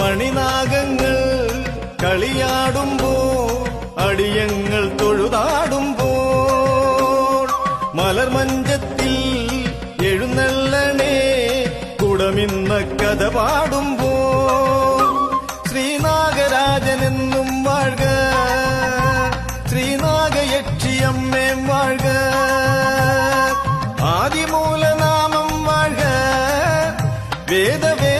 മണിനാഗങ്ങൾ കളിയാടുമ്പോ അടിയങ്ങൾ തൊഴുതാടുമ്പോൾ മലർമഞ്ചത്തിൽ എഴുന്നള്ളണേ കുടമിന്ന കഥ പാടുമ്പോൾ ശ്രീനാഗരാജനെന്നും വാഴ്ക ശ്രീനാഗയക്ഷിയമ്മേ വാഴ്ക ആദിമൂലനാമം വാഴ്ക വേദവേ